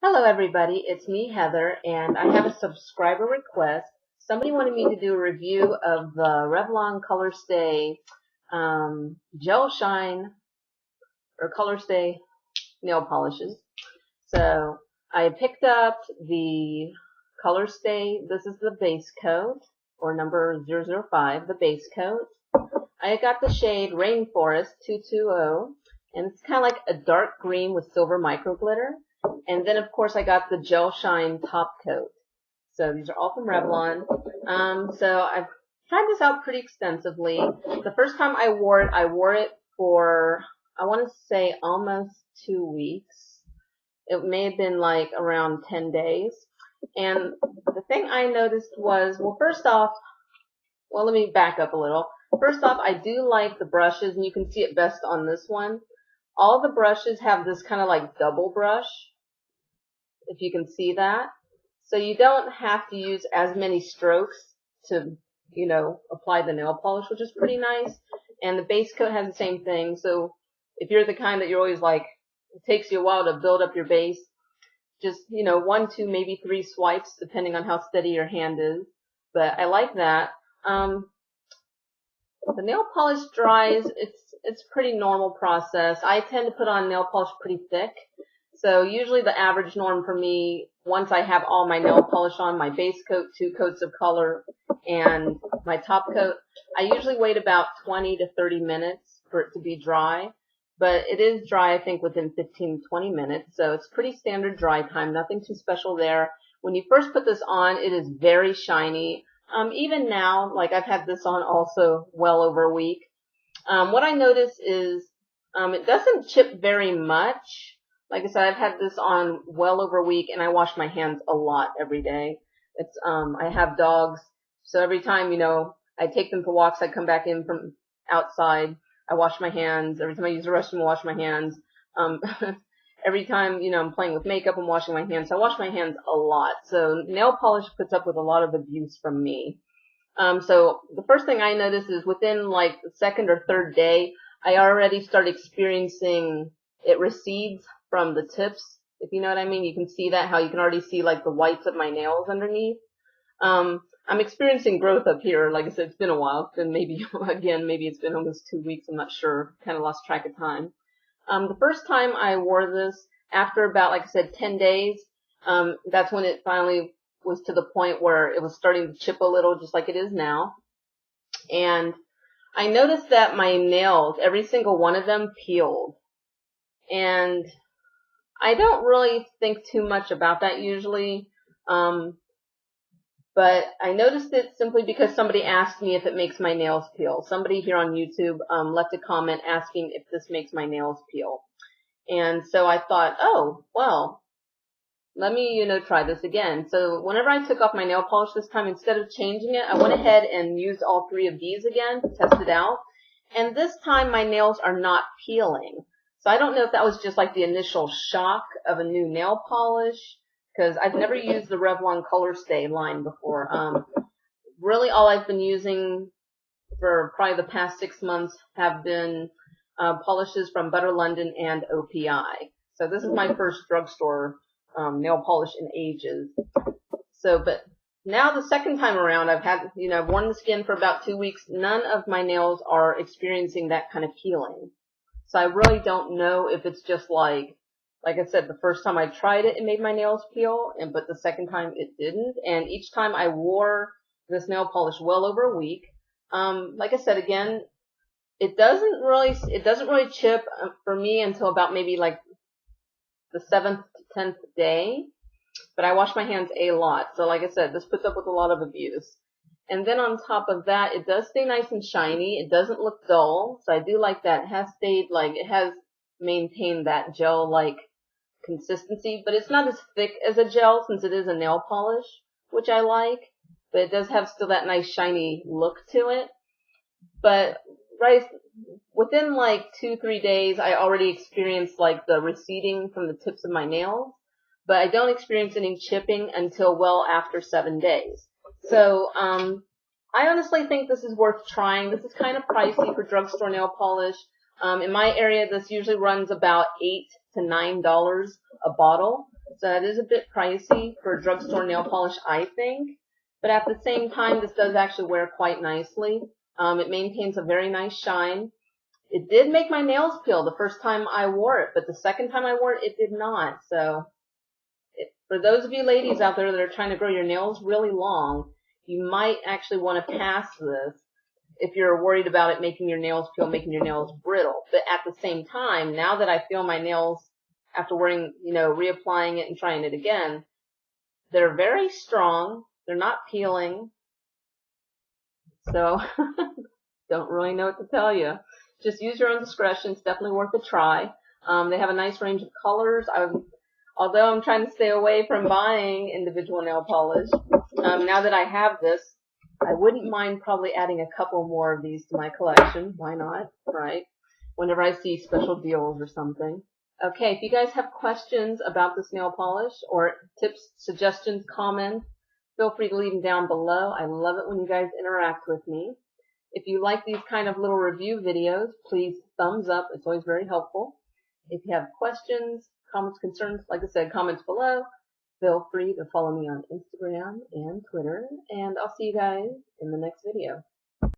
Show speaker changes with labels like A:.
A: Hello everybody, it's me Heather, and I have a subscriber request. Somebody wanted me to do a review of the Revlon Colorstay Gel Shine or Colorstay nail polishes. So I picked up the Colorstay, this is the base coat, or number 005, the base coat. I got the shade Rainforest 220, and it's kind of like a dark green with silver micro glitter. And then, of course, I got the Gel Shine top coat. So these are all from Revlon. So I've tried this out pretty extensively. The first time I wore it for, I want to say, almost 2 weeks. It may have been like around 10 days. And the thing I noticed was, well, first off, well, let me back up a little. First off, I do like the brushes, and you can see it best on this one. All the brushes have this kind of like double brush, if you can see that. So you don't have to use as many strokes to, apply the nail polish, which is pretty nice. And the base coat has the same thing. So if you're the kind that you're always like, it takes you a while to build up your base, just, 1, 2, maybe 3 swipes, depending on how steady your hand is. But I like that. The nail polish dries, it's pretty normal process. I tend to put on nail polish pretty thick. So usually the average norm for me, once I have all my nail polish on, my base coat, 2 coats of color, and my top coat, I usually wait about 20 to 30 minutes for it to be dry. But it is dry, I think, within 15 to 20 minutes. So it's pretty standard dry time, nothing too special there. When you first put this on, it is very shiny. Even now, like I've had this on also well over a week. What I notice is it doesn't chip very much. Like I said, I've had this on well over a week, and I wash my hands a lot every day. It's I have dogs, so every time I take them for walks, I come back in from outside, I wash my hands. Every time I use the restroom, I wash my hands. Every time I'm playing with makeup, I'm washing my hands. So I wash my hands a lot. So nail polish puts up with a lot of abuse from me. So the first thing I notice is within like the second or third day, I already start experiencing it recedes from the tips, if you know what I mean. You can see that, how you can already see like the whites of my nails underneath. I'm experiencing growth up here. Like I said, it's been a while. It's been maybe it's been almost 2 weeks. I'm not sure. Kind of lost track of time. The first time I wore this, after about, like I said, 10 days, that's when it finally was to the point where it was starting to chip a little, just like it is now. And I noticed that my nails, every single one of them, peeled. And I don't really think too much about that usually. But I noticed it simply because somebody asked me if it makes my nails peel. Somebody here on YouTube left a comment asking if this makes my nails peel. And so I thought, oh, well, let me, try this again. So whenever I took off my nail polish this time, instead of changing it, I went ahead and used all 3 of these again to test it out. And this time my nails are not peeling. So I don't know if that was just like the initial shock of a new nail polish, because I've never used the Revlon Colorstay line before. Really all I've been using for probably the past 6 months have been polishes from Butter London and OPI. So this is my first drugstore nail polish in ages. So, but now the second time around, I've worn this again for about 2 weeks. None of my nails are experiencing that kind of peeling. So I really don't know if it's just like I said, the first time I tried it, it made my nails peel, but the second time it didn't. And each time I wore this nail polish well over a week. Like I said, again, it doesn't really chip for me until about maybe like the 7th to 10th day. But I wash my hands a lot. So like I said, this puts up with a lot of abuse. And then on top of that, it does stay nice and shiny. It doesn't look dull. So I do like that. It has maintained that gel-like consistency, but it's not as thick as a gel since it is a nail polish, which I like. But it does have still that nice shiny look to it. But within like 2-3 days, I already experienced like the receding from the tips of my nails. But I don't experience any chipping until well after 7 days. So, I honestly think this is worth trying. This is kind of pricey for drugstore nail polish. In my area, this usually runs about $8 to $9 a bottle. So it is a bit pricey for a drugstore nail polish, I think. But at the same time, this does actually wear quite nicely. It maintains a very nice shine. It did make my nails peel the first time I wore it, but the second time I wore it, it did not. So for those of you ladies out there that are trying to grow your nails really long, you might actually want to pass this if you're worried about it making your nails peel, making your nails brittle. But at the same time, now that I feel my nails after wearing, reapplying it and trying it again, they're very strong. They're not peeling. So don't really know what to tell you. Just use your own discretion. It's definitely worth a try. They have a nice range of colors. Although I'm trying to stay away from buying individual nail polish, now that I have this, I wouldn't mind probably adding a couple more of these to my collection. Why not, right? Whenever I see special deals or something. Okay, if you guys have questions about this nail polish or tips, suggestions, comments, feel free to leave them down below. I love it when you guys interact with me. If you like these kind of little review videos, please thumbs up. It's always very helpful. If you have questions, comments, concerns, like I said, comments below. Feel free to follow me on Instagram and Twitter, and I'll see you guys in the next video.